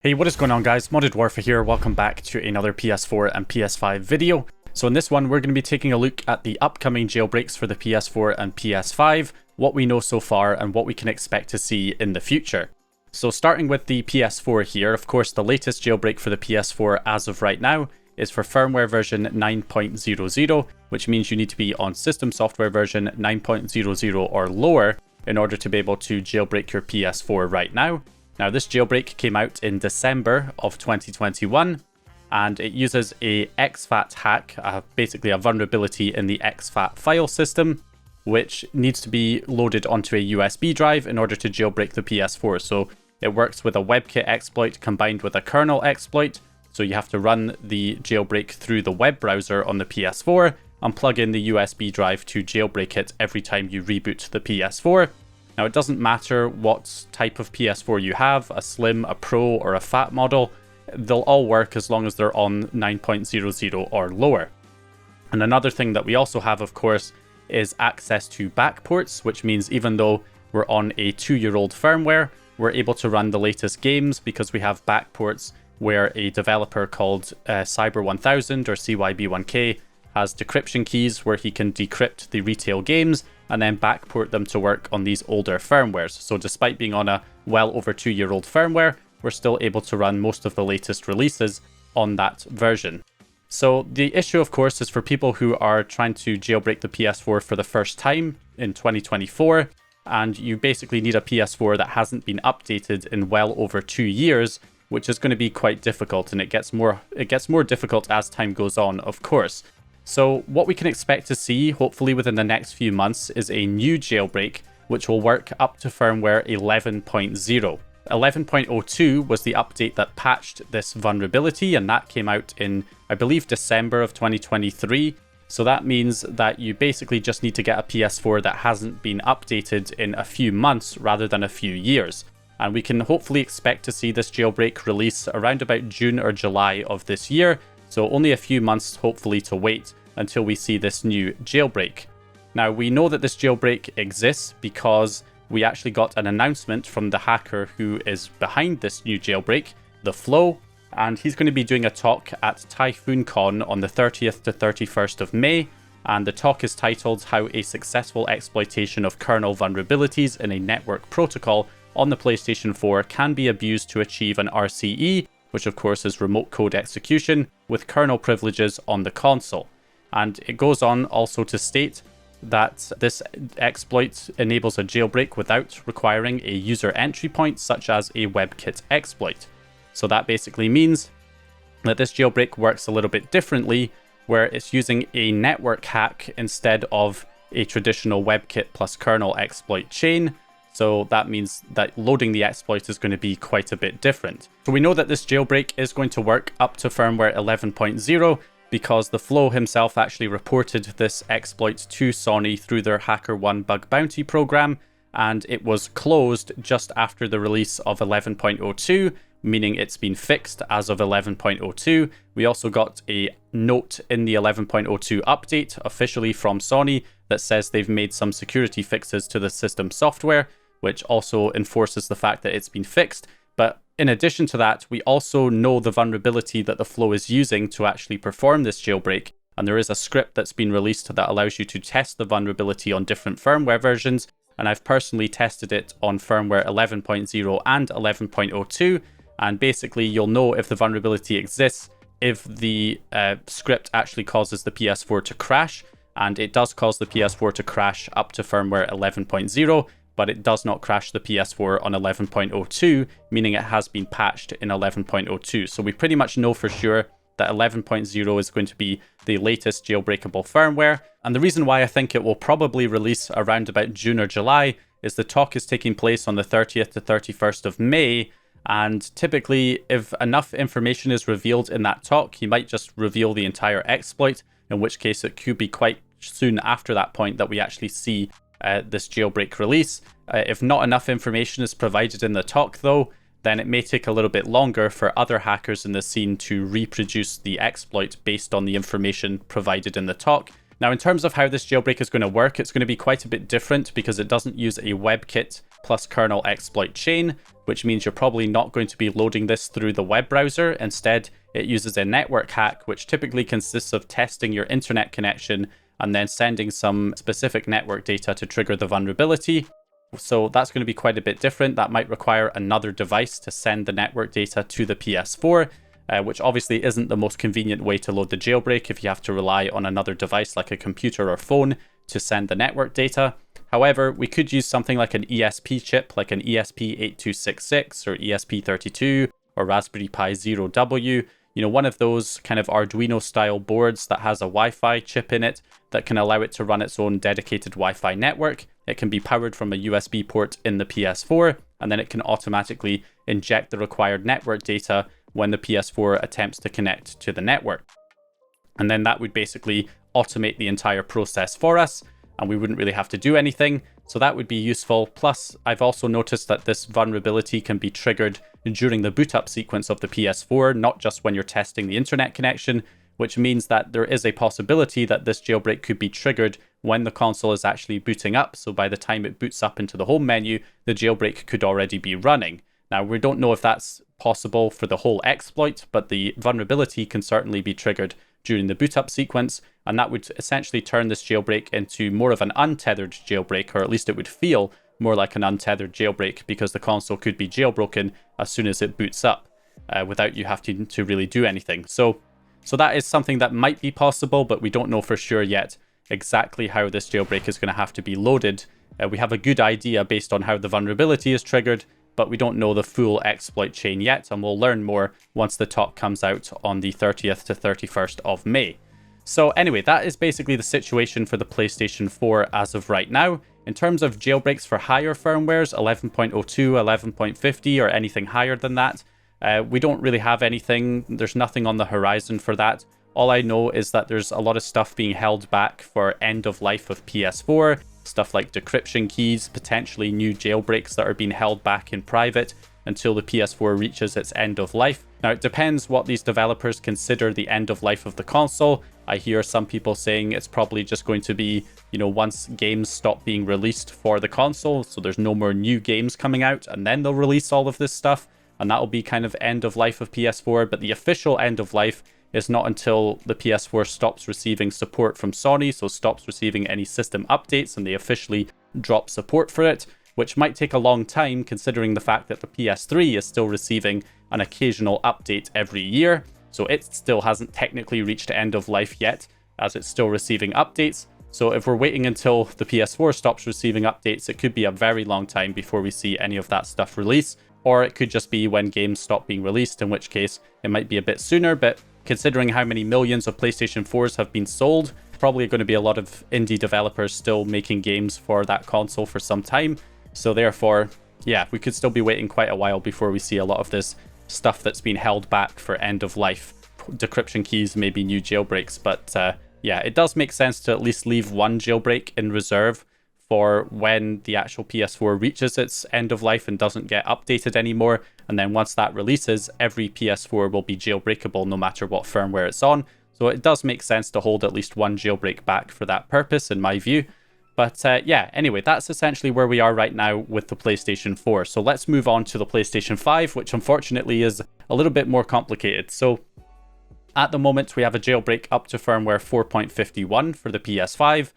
Hey, what is going on guys? Modded Warfare here, welcome back to another PS4 and PS5 video. So in this one we're going to be taking a look at the upcoming jailbreaks for the PS4 and PS5, what we know so far and what we can expect to see in the future. So starting with the PS4 here, of course the latest jailbreak for the PS4 as of right now is for firmware version 9.00, which means you need to be on system software version 9.00 or lower in order to be able to jailbreak your PS4 right now. Now this jailbreak came out in December of 2021 and it uses a exFAT hack, basically a vulnerability in the exFAT file system, which needs to be loaded onto a USB drive in order to jailbreak the PS4. So it works with a WebKit exploit combined with a kernel exploit. So you have to run the jailbreak through the web browser on the PS4 and plug in the USB drive to jailbreak it every time you reboot the PS4. Now it doesn't matter what type of PS4 you have, a Slim, a Pro or a Fat model, they'll all work as long as they're on 9.00 or lower. And another thing that we also have, of course, is access to backports, which means even though we're on a 2-year-old firmware, we're able to run the latest games because we have backports where a developer called Cyber1000 or CYB1K has decryption keys where he can decrypt the retail games and then backport them to work on these older firmwares. So despite being on a well over 2-year-old firmware, we're still able to run most of the latest releases on that version. So the issue, of course, is for people who are trying to jailbreak the PS4 for the first time in 2024, and you basically need a PS4 that hasn't been updated in well over 2 years, which is going to be quite difficult, and it gets more difficult as time goes on, of course. So what we can expect to see, hopefully within the next few months, is a new jailbreak, which will work up to firmware 11.0. 11.02 was the update that patched this vulnerability, and that came out in, I believe, December of 2023. So that means that you basically just need to get a PS4 that hasn't been updated in a few months rather than a few years. And we can hopefully expect to see this jailbreak release around about June or July of this year. So only a few months hopefully to wait until we see this new jailbreak. Now we know that this jailbreak exists because we actually got an announcement from the hacker who is behind this new jailbreak, The Flow, and he's going to be doing a talk at TyphoonCon on the 30th to 31st of May, and the talk is titled How a Successful Exploitation of Kernel Vulnerabilities in a Network Protocol on the PlayStation 4 can be abused to achieve an RCE, which of course is remote code execution, with kernel privileges on the console. And it goes on also to state that this exploit enables a jailbreak without requiring a user entry point, such as a WebKit exploit. So that basically means that this jailbreak works a little bit differently, where it's using a network hack instead of a traditional WebKit plus kernel exploit chain. So that means that loading the exploit is going to be quite a bit different. So we know that this jailbreak is going to work up to firmware 11.0 because The Flow himself actually reported this exploit to Sony through their HackerOne bug bounty program, and it was closed just after the release of 11.02, meaning it's been fixed as of 11.02. We also got a note in the 11.02 update officially from Sony that says they've made some security fixes to the system software, which also enforces the fact that it's been fixed. But in addition to that, we also know the vulnerability that The Flow is using to actually perform this jailbreak. And there is a script that's been released that allows you to test the vulnerability on different firmware versions. And I've personally tested it on firmware 11.0 and 11.02. And basically, you'll know if the vulnerability exists if the script actually causes the PS4 to crash. And it does cause the PS4 to crash up to firmware 11.0. But it does not crash the PS4 on 11.02, meaning it has been patched in 11.02. So we pretty much know for sure that 11.0 is going to be the latest jailbreakable firmware. And the reason why I think it will probably release around about June or July is the talk is taking place on the 30th to 31st of May. And typically, if enough information is revealed in that talk, he might just reveal the entire exploit, in which case it could be quite soon after that point that we actually see this jailbreak release. If not enough information is provided in the talk though, then it may take a little bit longer for other hackers in the scene to reproduce the exploit based on the information provided in the talk. Now in terms of how this jailbreak is going to work, it's going to be quite a bit different because it doesn't use a WebKit plus kernel exploit chain, which means you're probably not going to be loading this through the web browser. Instead, it uses a network hack, which typically consists of testing your internet connection and then sending some specific network data to trigger the vulnerability. So that's going to be quite a bit different. That might require another device to send the network data to the PS4, which obviously isn't the most convenient way to load the jailbreak if you have to rely on another device like a computer or phone to send the network data. However, we could use something like an ESP chip, like an ESP8266 or ESP32 or Raspberry Pi 0W. You know, one of those kind of Arduino style boards that has a Wi-Fi chip in it that can allow it to run its own dedicated Wi-Fi network. It can be powered from a USB port in the PS4, and then it can automatically inject the required network data when the PS4 attempts to connect to the network. And then that would basically automate the entire process for us, and we wouldn't really have to do anything. So that would be useful. Plus, I've also noticed that this vulnerability can be triggered during the boot up sequence of the PS4, not just when you're testing the internet connection, which means that there is a possibility that this jailbreak could be triggered when the console is actually booting up. So by the time it boots up into the home menu, the jailbreak could already be running. Now, we don't know if that's possible for the whole exploit, but the vulnerability can certainly be triggered during the boot up sequence, and that would essentially turn this jailbreak into more of an untethered jailbreak, or at least it would feel more like an untethered jailbreak, because the console could be jailbroken as soon as it boots up without you having to really do anything. So that is something that might be possible, but we don't know for sure yet exactly how this jailbreak is going to have to be loaded. We have a good idea based on how the vulnerability is triggered, but we don't know the full exploit chain yet, and we'll learn more once the talk comes out on the 30th to 31st of May. So anyway, that is basically the situation for the PlayStation 4 as of right now. In terms of jailbreaks for higher firmwares, 11.02, 11.50, or anything higher than that, we don't really have anything. There's nothing on the horizon for that. All I know is that there's a lot of stuff being held back for end of life of PS4, stuff like decryption keys, potentially new jailbreaks that are being held back in private until the PS4 reaches its end of life. Now, it depends what these developers consider the end of life of the console. I hear some people saying it's probably just going to be, you know, once games stop being released for the console, so there's no more new games coming out, and then they'll release all of this stuff, and that'll be kind of end of life of PS4. But the official end of life is not until the PS4 stops receiving support from Sony, so stops receiving any system updates and they officially drop support for it, which might take a long time considering the fact that the PS3 is still receiving an occasional update every year. So it still hasn't technically reached end of life yet, as it's still receiving updates. So if we're waiting until the PS4 stops receiving updates, it could be a very long time before we see any of that stuff release. Or it could just be when games stop being released, in which case it might be a bit sooner. But considering how many millions of PlayStation 4s have been sold, probably going to be a lot of indie developers still making games for that console for some time. So therefore, yeah, we could still be waiting quite a while before we see a lot of this stuff that's been held back for end of life. Decryption keys, maybe new jailbreaks. But yeah, it does make sense to at least leave one jailbreak in reserve for when the actual PS4 reaches its end of life and doesn't get updated anymore. And then once that releases, every PS4 will be jailbreakable no matter what firmware it's on. So it does make sense to hold at least one jailbreak back for that purpose, in my view. But yeah, anyway, that's essentially where we are right now with the PlayStation 4. So let's move on to the PlayStation 5, which unfortunately is a little bit more complicated. So at the moment, we have a jailbreak up to firmware 4.51 for the PS5.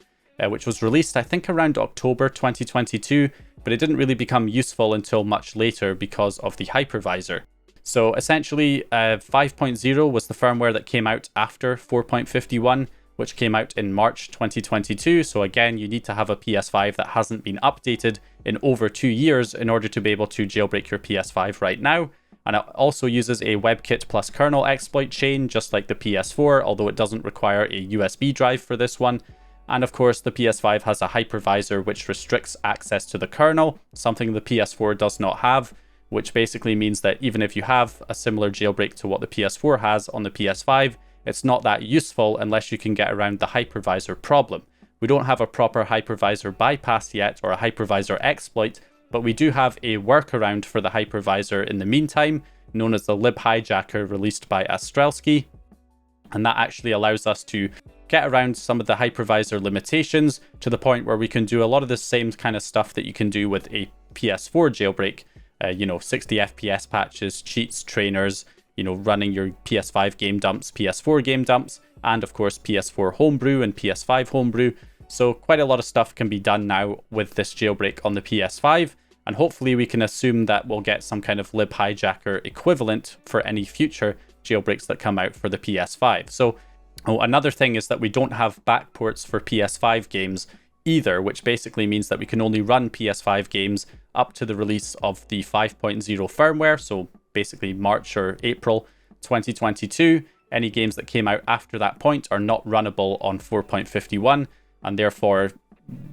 Which was released, I think, around October 2022, but it didn't really become useful until much later because of the hypervisor. So essentially, 5.0 was the firmware that came out after 4.51, which came out in March 2022. So again, you need to have a PS5 that hasn't been updated in over 2 years in order to be able to jailbreak your PS5 right now. And it also uses a WebKit plus kernel exploit chain, just like the PS4, although it doesn't require a USB drive for this one. And of course, the PS5 has a hypervisor which restricts access to the kernel, something the PS4 does not have, which basically means that even if you have a similar jailbreak to what the PS4 has on the PS5, it's not that useful unless you can get around the hypervisor problem. We don't have a proper hypervisor bypass yet, or a hypervisor exploit, but we do have a workaround for the hypervisor in the meantime, known as the libhijacker, released by Astrelsky. And that actually allows us to get around some of the hypervisor limitations to the point where we can do a lot of the same kind of stuff that you can do with a PS4 jailbreak. 60 FPS patches, cheats, trainers, running your PS5 game dumps, PS4 game dumps, and of course PS4 homebrew and PS5 homebrew. So quite a lot of stuff can be done now with this jailbreak on the PS5, and hopefully we can assume that we'll get some kind of libhijacker equivalent for any future jailbreaks that come out for the PS5. So another thing is that we don't have backports for PS5 games either, which basically means that we can only run PS5 games up to the release of the 5.0 firmware, so basically March or April 2022. Any games that came out after that point are not runnable on 4.51, and therefore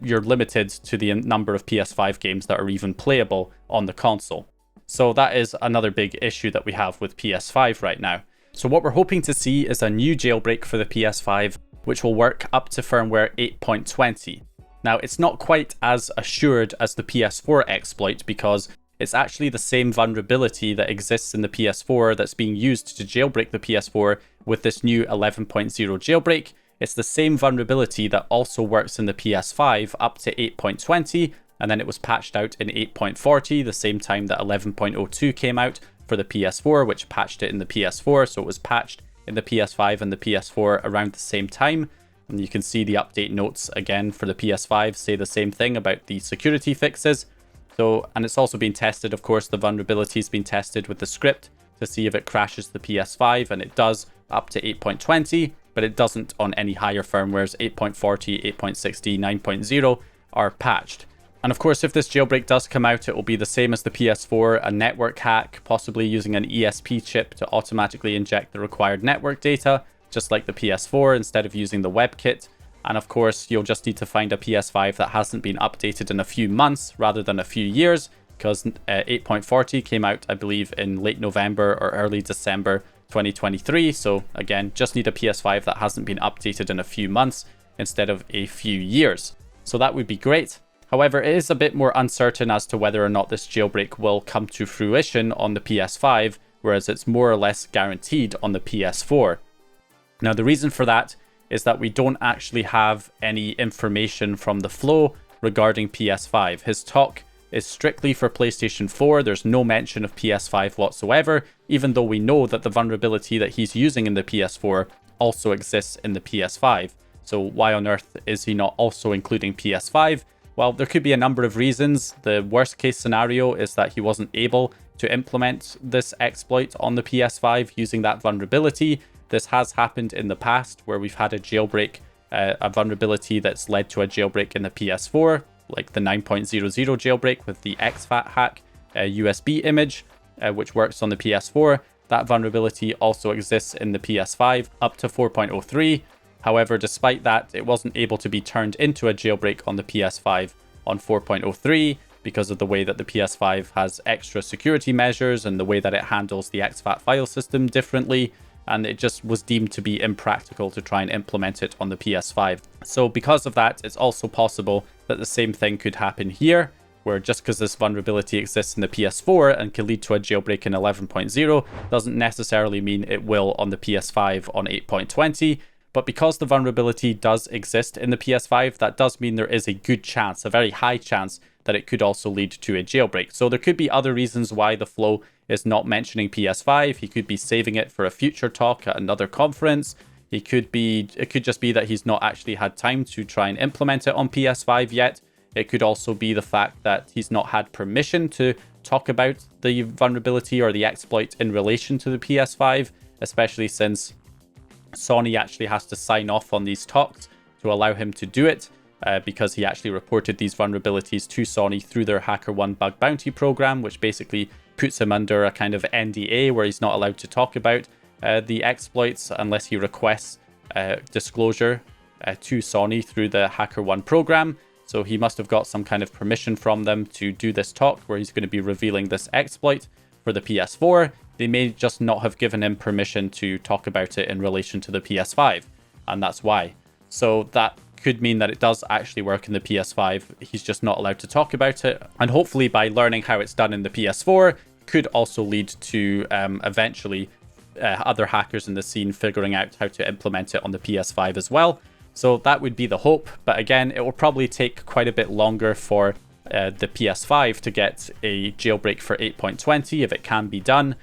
you're limited to the number of PS5 games that are even playable on the console. So that is another big issue that we have with PS5 right now. So what we're hoping to see is a new jailbreak for the PS5, which will work up to firmware 8.20. Now, it's not quite as assured as the PS4 exploit because it's actually the same vulnerability that exists in the PS4 that's being used to jailbreak the PS4 with this new 11.0 jailbreak. It's the same vulnerability that also works in the PS5 up to 8.20, and then it was patched out in 8.40, the same time that 11.02 came out for the PS4, which patched it in the PS4, so it was patched in the PS5 and the PS4 around the same time. And you can see the update notes again for the PS5 say the same thing about the security fixes. So, and it's also been tested, of course, the vulnerability has been tested with the script to see if it crashes the PS5, and it does up to 8.20, but it doesn't on any higher firmwares. 8.40, 8.60, 9.0 are patched. And of course, if this jailbreak does come out, it will be the same as the PS4, a network hack, possibly using an ESP chip to automatically inject the required network data, just like the PS4, instead of using the WebKit. And of course, you'll just need to find a PS5 that hasn't been updated in a few months rather than a few years, because 8.40 came out, I believe, in late November or early December 2023. So again, just need a PS5 that hasn't been updated in a few months instead of a few years. So that would be great. However, it is a bit more uncertain as to whether or not this jailbreak will come to fruition on the PS5, whereas it's more or less guaranteed on the PS4. Now, the reason for that is that we don't actually have any information from the flow regarding PS5. His talk is strictly for PlayStation 4. There's no mention of PS5 whatsoever, even though we know that the vulnerability that he's using in the PS4 also exists in the PS5. So why on earth is he not also including PS5? Well, there could be a number of reasons. The worst case scenario is that he wasn't able to implement this exploit on the PS5 using that vulnerability. This has happened in the past where we've had a jailbreak, a vulnerability that's led to a jailbreak in the PS4, like the 9.00 jailbreak with the exFAT hack USB image, which works on the PS4. That vulnerability also exists in the PS5 up to 4.03. However, despite that, it wasn't able to be turned into a jailbreak on the PS5 on 4.03 because of the way that the PS5 has extra security measures and the way that it handles the exFAT file system differently. And it just was deemed to be impractical to try and implement it on the PS5. So because of that, it's also possible that the same thing could happen here, where just because this vulnerability exists in the PS4 and can lead to a jailbreak in 11.0 doesn't necessarily mean it will on the PS5 on 8.20. But because the vulnerability does exist in the PS5, that does mean there is a good chance, a very high chance, that it could also lead to a jailbreak. So there could be other reasons why the flow is not mentioning PS5. He could be saving it for a future talk at another conference. It could just be that he's not actually had time to try and implement it on PS5 yet. It could also be the fact that he's not had permission to talk about the vulnerability or the exploit in relation to the PS5, especially since Sony actually has to sign off on these talks to allow him to do it, because he actually reported these vulnerabilities to Sony through their HackerOne bug bounty program, which basically puts him under a kind of NDA where he's not allowed to talk about the exploits unless he requests disclosure to Sony through the HackerOne program. So he must have got some kind of permission from them to do this talk where he's going to be revealing this exploit for the PS4. They may just not have given him permission to talk about it in relation to the PS5, and that's why. So that could mean that it does actually work in the PS5. He's just not allowed to talk about it. And hopefully by learning how it's done in the PS4 could also lead to eventually other hackers in the scene figuring out how to implement it on the PS5 as well. So that would be the hope, but again, it will probably take quite a bit longer for the PS5 to get a jailbreak for 8.20 if it can be done,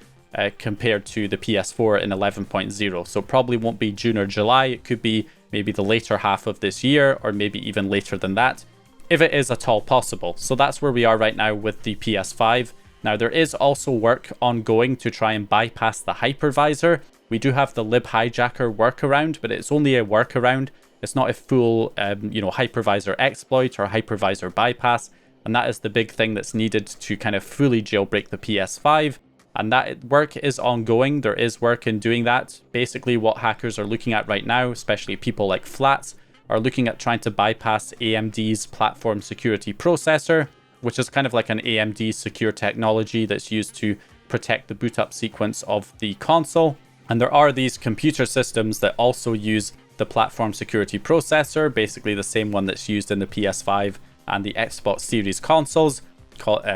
compared to the PS4 in 11.0. So probably won't be June or July. It could be maybe the later half of this year, or maybe even later than that, if it is at all possible. So that's where we are right now with the PS5. Now there is also work ongoing to try and bypass the hypervisor. We do have the libhijacker workaround, but it's only a workaround. It's not a full hypervisor exploit or hypervisor bypass, and that is the big thing that's needed to kind of fully jailbreak the PS5. And that work is ongoing. There is work in doing that. Basically what hackers are looking at right now, especially people like Flats, are looking at trying to bypass AMD's platform security processor, which is kind of like an AMD secure technology that's used to protect the boot up sequence of the console. And there are these computer systems that also use the platform security processor, basically the same one that's used in the PS5 and the Xbox Series consoles.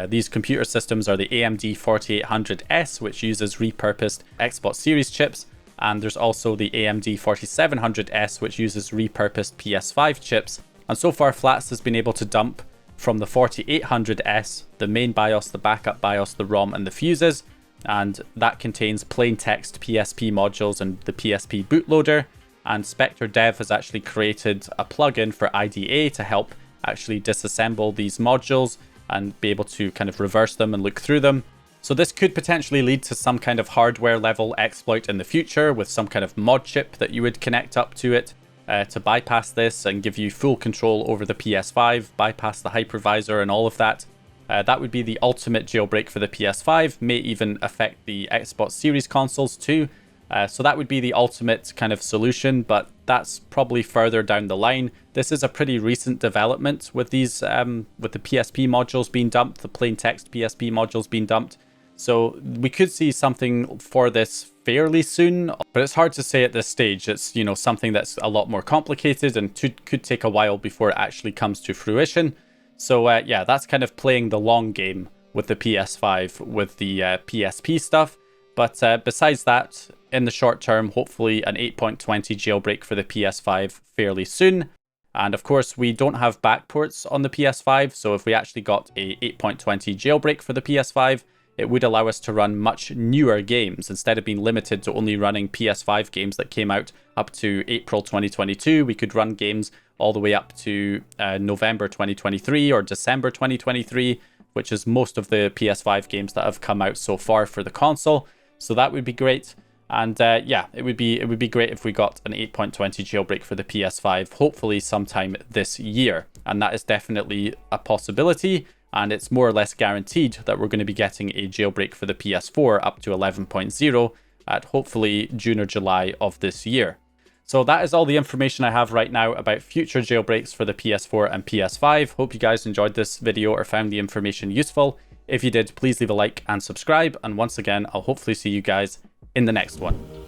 These computer systems are the AMD 4800S, which uses repurposed Xbox Series chips, and there's also the AMD 4700S, which uses repurposed PS5 chips. And so far, Flats has been able to dump from the 4800S the main BIOS, the backup BIOS, the ROM, and the fuses, and that contains plain text PSP modules and the PSP bootloader. And Spectre Dev has actually created a plugin for IDA to help actually disassemble these modules and be able to kind of reverse them and look through them. So this could potentially lead to some kind of hardware level exploit in the future with some kind of mod chip that you would connect up to it to bypass this and give you full control over the PS5, bypass the hypervisor and all of that. That would be the ultimate jailbreak for the PS5, may even affect the Xbox Series consoles too. So that would be the ultimate kind of solution, but that's probably further down the line. This is a pretty recent development with these, with the PSP modules being dumped, the plain text PSP modules being dumped. So we could see something for this fairly soon, but it's hard to say at this stage. It's, something that's a lot more complicated and could take a while before it actually comes to fruition. So yeah, that's kind of playing the long game with the PS5, with the PSP stuff. But besides that, in the short term, hopefully an 8.20 jailbreak for the PS5 fairly soon. And of course, we don't have backports on the PS5, so if we actually got a 8.20 jailbreak for the PS5, it would allow us to run much newer games. Instead of being limited to only running PS5 games that came out up to April 2022, we could run games all the way up to November 2023 or December 2023, which is most of the PS5 games that have come out so far for the console. So that would be great. And yeah, it would be great if we got an 8.20 jailbreak for the PS5, hopefully sometime this year. And that is definitely a possibility. And it's more or less guaranteed that we're going to be getting a jailbreak for the PS4 up to 11.0 at hopefully June or July of this year. So that is all the information I have right now about future jailbreaks for the PS4 and PS5. Hope you guys enjoyed this video or found the information useful. If you did, please leave a like and subscribe. And once again, I'll hopefully see you guys in the next one.